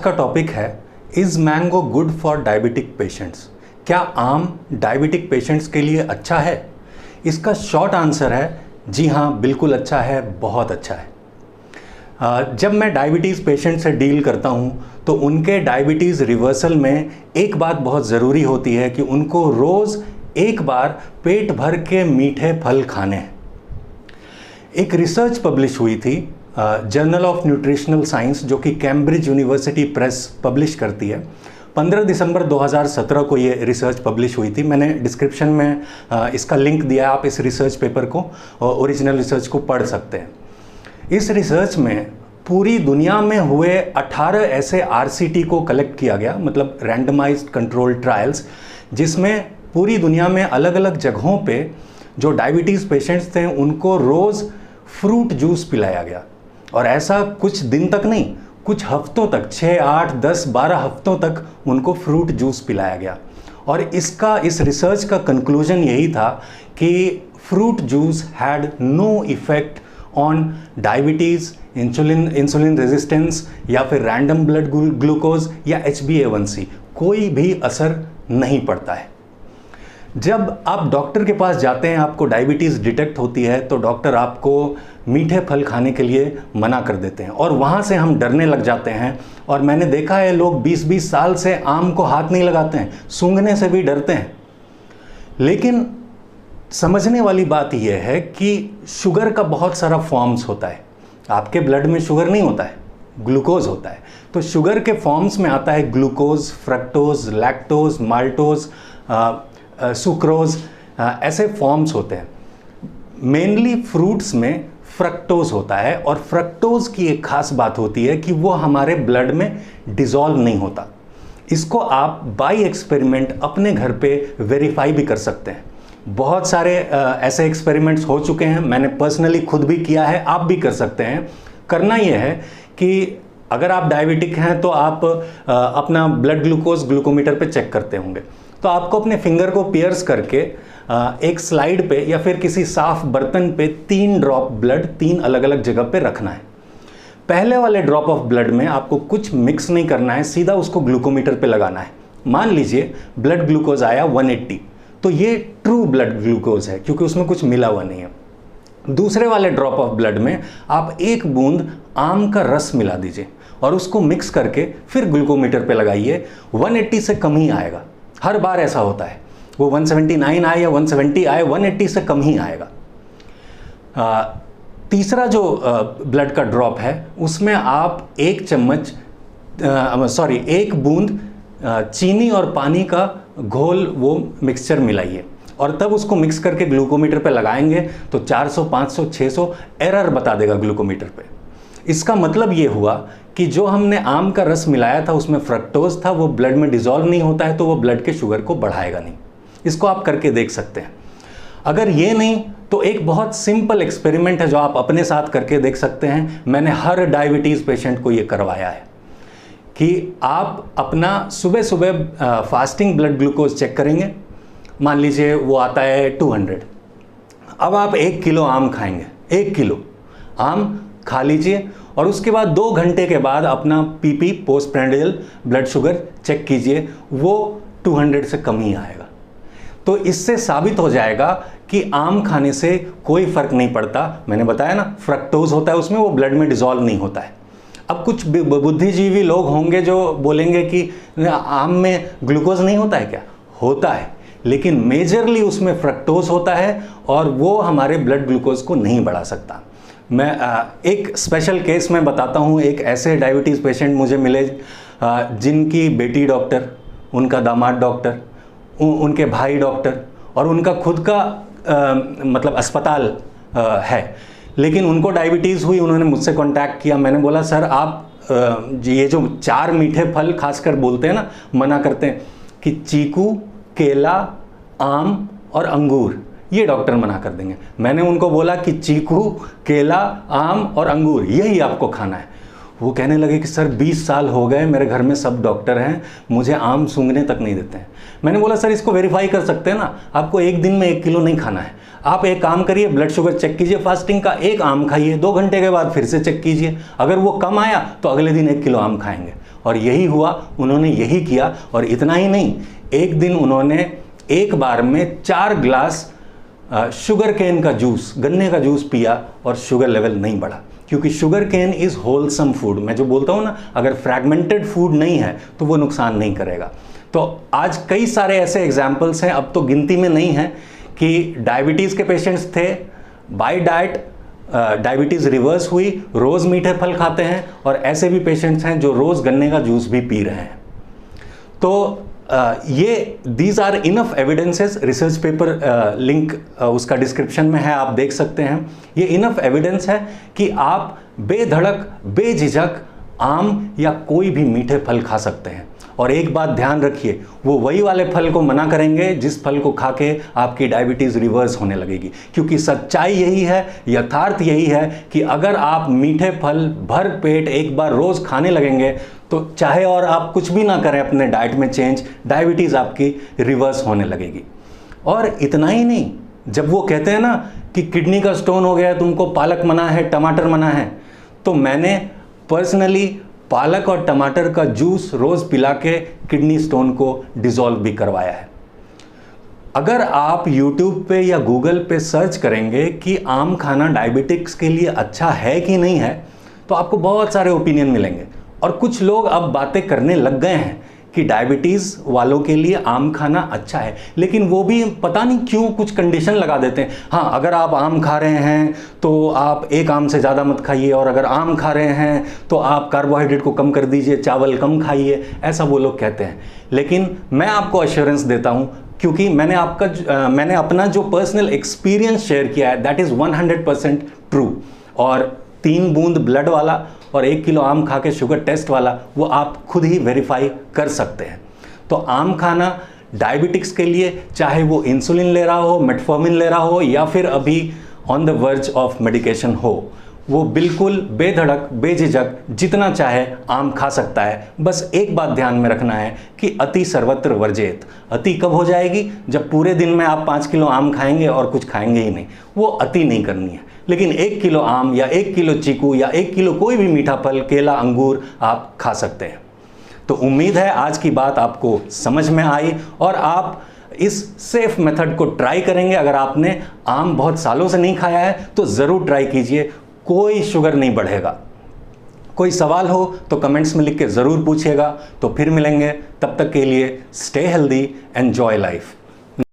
का टॉपिक है is mango good for diabetic patients. क्या आम डायबिटिक पेशेंट्स के लिए अच्छा है? इसका शॉर्ट आंसर है जी हाँ, बिल्कुल अच्छा है, बहुत अच्छा है। जब मैं डायबिटीज़ पेशेंट से डील करता हूँ तो उनके डायबिटीज़ रिवर्सल में एक बात बहुत ज़रूरी होती है कि उनको रोज़ एक बार पेट भर के मीठे फल खाने हैं। एक रिसर्च पब्लिश हुई थी जर्नल ऑफ न्यूट्रिशनल साइंस, जो कि कैम्ब्रिज यूनिवर्सिटी प्रेस पब्लिश करती है। 15 दिसंबर 2017 को ये रिसर्च पब्लिश हुई थी। मैंने डिस्क्रिप्शन में इसका लिंक दिया है, आप इस रिसर्च पेपर को, ओरिजिनल रिसर्च को पढ़ सकते हैं। इस रिसर्च में पूरी दुनिया में हुए 18 ऐसे आरसीटी को कलेक्ट किया गया, मतलब रैंडमाइज्ड कंट्रोल ट्रायल्स, जिसमें पूरी दुनिया में अलग अलग जगहों पे जो डायबिटीज़ पेशेंट्स थे उनको रोज़ फ्रूट जूस पिलाया गया। और ऐसा कुछ दिन तक नहीं, कुछ हफ्तों तक, 6, 8, 10, 12 हफ्तों तक उनको फ्रूट जूस पिलाया गया। और इस रिसर्च का कंक्लूजन यही था कि fruit juice had no effect on diabetes, insulin resistance या फिर रैंडम ब्लड ग्लूकोज या HbA1c, कोई भी असर नहीं पड़ता है। जब आप डॉक्टर के पास जाते हैं, आपको डायबिटीज़ डिटेक्ट होती है, तो डॉक्टर आपको मीठे फल खाने के लिए मना कर देते हैं और वहाँ से हम डरने लग जाते हैं। और मैंने देखा है लोग 20-20 साल से आम को हाथ नहीं लगाते हैं, सूंघने से भी डरते हैं। लेकिन समझने वाली बात यह है कि शुगर का बहुत सारा फॉर्म्स होता है। आपके ब्लड में शुगर नहीं होता है, ग्लूकोज होता है। तो शुगर के फॉर्म्स में आता है glucose, fructose, lactose, maltose, sucrose, ऐसे फॉर्म्स होते हैं। मेनली फ्रूट्स में फ्रक्टोज होता है और फ्रक्टोज की एक खास बात होती है कि वो हमारे ब्लड में डिसॉल्व नहीं होता। इसको आप बाय एक्सपेरिमेंट अपने घर पे वेरीफाई भी कर सकते हैं। बहुत सारे ऐसे एक्सपेरिमेंट्स हो चुके हैं, मैंने पर्सनली खुद भी किया है, आप भी कर सकते हैं। करना यह है कि अगर आप डायबिटिक हैं तो आप अपना ब्लड ग्लूकोज ग्लूकोमीटर पे चेक करते होंगे, तो आपको अपने फिंगर को पियर्स करके एक स्लाइड पे या फिर किसी साफ बर्तन पे 3 ड्रॉप ब्लड 3 अलग अलग जगह पे रखना है। पहले वाले ड्रॉप ऑफ ब्लड में आपको कुछ मिक्स नहीं करना है, सीधा उसको ग्लूकोमीटर पे लगाना है। मान लीजिए ब्लड ग्लूकोज आया 180, तो ये ट्रू ब्लड ग्लूकोज है क्योंकि उसमें कुछ मिला हुआ नहीं है। दूसरे वाले ड्रॉप ऑफ ब्लड में आप 1 बूंद आम का रस मिला दीजिए और उसको मिक्स करके फिर ग्लूकोमीटर पे लगाइए। 180 से कम ही आएगा। हर बार ऐसा होता है, वो 179 आए या 170 आए, 180 से कम ही आएगा। तीसरा जो ब्लड का ड्रॉप है उसमें आप 1 बूंद चीनी और पानी का घोल, वो मिक्सचर मिलाइए और तब उसको मिक्स करके ग्लूकोमीटर पे लगाएंगे तो 400, 500, 600 एरर बता देगा ग्लूकोमीटर पे। इसका मतलब ये हुआ कि जो हमने आम का रस मिलाया था उसमें फ्रक्टोज था, वो ब्लड में डिसॉल्व नहीं होता है, तो वो ब्लड के शुगर को बढ़ाएगा नहीं। इसको आप करके देख सकते हैं। अगर ये नहीं तो एक बहुत सिंपल एक्सपेरिमेंट है जो आप अपने साथ करके देख सकते हैं। मैंने हर डायबिटीज़ पेशेंट को ये करवाया है कि आप अपना सुबह सुबह फास्टिंग ब्लड ग्लूकोज चेक करेंगे। मान लीजिए वो आता है 200। अब आप 1 किलो आम खाएंगे, 1 किलो आम खा लीजिए और उसके बाद 2 घंटे के बाद अपना PP post prandial blood sugar check कीजिए, वो 200 से कम ही आएगा। तो इससे साबित हो जाएगा कि आम खाने से कोई फर्क नहीं पड़ता। मैंने बताया ना, फ्रक्टोज होता है उसमें, वो ब्लड में डिसॉल्व नहीं होता है। अब कुछ बुद्धिजीवी लोग होंगे जो बोलेंगे कि आम में ग्लूकोज नहीं होता है। क्या होता है, लेकिन मेजरली उसमें फ्रक्टोज होता है और वो हमारे ब्लड ग्लूकोज को नहीं बढ़ा सकता। मैं एक स्पेशल केस में बताता हूँ। एक ऐसे डायबिटीज़ पेशेंट मुझे मिले जिनकी बेटी डॉक्टर, उनका दामाद डॉक्टर, उनके भाई डॉक्टर और उनका खुद का मतलब अस्पताल है, लेकिन उनको डायबिटीज़ हुई। उन्होंने मुझसे कांटेक्ट किया। मैंने बोला सर आप ये जो 4 मीठे फल खासकर बोलते हैं ना, मना करते हैं कि चीकू, केला, आम और अंगूर, ये डॉक्टर मना कर देंगे। मैंने उनको बोला कि चीकू, केला, आम और अंगूर यही आपको खाना है। वो कहने लगे कि सर 20 साल हो गए, मेरे घर में सब डॉक्टर हैं, मुझे आम सूंघने तक नहीं देते हैं। मैंने बोला सर इसको वेरीफाई कर सकते हैं ना, आपको एक दिन में 1 किलो नहीं खाना है। आप एक काम करिए, ब्लड शुगर चेक कीजिए फास्टिंग का, 1 आम खाइए, 2 घंटे के बाद फिर से चेक कीजिए। अगर वो कम आया तो अगले दिन 1 किलो आम खाएंगे और यही हुआ, उन्होंने यही किया। और इतना ही नहीं, एक दिन उन्होंने एक बार में 4 ग्लास शुगर केन का जूस, गन्ने का जूस पिया और शुगर लेवल नहीं बढ़ा, क्योंकि sugar cane is wholesome food. मैं जो बोलता हूँ ना, अगर फ्रैगमेंटेड फूड नहीं है तो वो नुकसान नहीं करेगा। तो आज कई सारे ऐसे एग्जाम्पल्स हैं, अब तो गिनती में नहीं है, कि डायबिटीज़ के पेशेंट्स थे, बाय डाइट डायबिटीज़ रिवर्स हुई, रोज़ मीठे फल खाते हैं, और ऐसे भी पेशेंट्स हैं जो रोज़ गन्ने का जूस भी पी रहे हैं। तो ये these are enough evidences. Research paper link उसका डिस्क्रिप्शन में है, आप देख सकते हैं। ये इनफ एविडेंस है कि आप बेधड़क बेझिझक आम या कोई भी मीठे फल खा सकते हैं। और एक बात ध्यान रखिए, वो वही वाले फल को मना करेंगे जिस फल को खा के आपकी डायबिटीज़ रिवर्स होने लगेगी, क्योंकि सच्चाई यही है, यथार्थ यही है कि अगर आप मीठे फल भर पेट एक बार रोज़ खाने लगेंगे तो चाहे और आप कुछ भी ना करें अपने डाइट में चेंज, डायबिटीज़ आपकी रिवर्स होने लगेगी। और इतना ही नहीं, जब वो कहते हैं ना कि किडनी का स्टोन हो गया, तुमको पालक मना है, टमाटर मना है, तो मैंने पर्सनली पालक और टमाटर का जूस रोज़ पिला के किडनी स्टोन को डिसॉल्व भी करवाया है। अगर आप YouTube पे या Google पे सर्च करेंगे कि आम खाना डायबिटिक्स के लिए अच्छा है कि नहीं है, तो आपको बहुत सारे ओपिनियन मिलेंगे। और कुछ लोग अब बातें करने लग गए हैं कि डायबिटीज़ वालों के लिए आम खाना अच्छा है, लेकिन वो भी पता नहीं क्यों कुछ कंडीशन लगा देते हैं। हाँ, अगर आप आम खा रहे हैं तो आप एक आम से ज़्यादा मत खाइए, और अगर आम खा रहे हैं तो आप कार्बोहाइड्रेट को कम कर दीजिए, चावल कम खाइए, ऐसा वो लोग कहते हैं। लेकिन मैं आपको एश्योरेंस देता हूँ, क्योंकि मैंने अपना जो पर्सनल एक्सपीरियंस शेयर किया है, दैट इज़ 100% ट्रू। और 3 बूंद ब्लड वाला और 1 किलो आम खा के शुगर टेस्ट वाला, वो आप खुद ही वेरीफाई कर सकते हैं। तो आम खाना डायबिटिक्स के लिए, चाहे वो इंसुलिन ले रहा हो, मेटफॉर्मिन ले रहा हो, या फिर अभी on the verge of medication हो, वो बिल्कुल बेधड़क बेझिझक जितना चाहे आम खा सकता है। बस एक बात ध्यान में रखना है कि अति सर्वत्र वर्जेत। अति कब हो जाएगी? जब पूरे दिन में आप 5 किलो आम खाएंगे और कुछ खाएंगे ही नहीं। वो अति नहीं करनी है। लेकिन 1 किलो आम या 1 किलो चीकू या 1 किलो कोई भी मीठा फल, केला, अंगूर आप खा सकते हैं। तो उम्मीद है आज की बात आपको समझ में आई और आप इस सेफ मेथड को ट्राई करेंगे। अगर आपने आम बहुत सालों से नहीं खाया है तो ज़रूर ट्राई कीजिए, कोई शुगर नहीं बढ़ेगा। कोई सवाल हो तो कमेंट्स में लिख के ज़रूर पूछिएगा। तो फिर मिलेंगे, तब तक के लिए स्टे हेल्दी, एंजॉय लाइफ।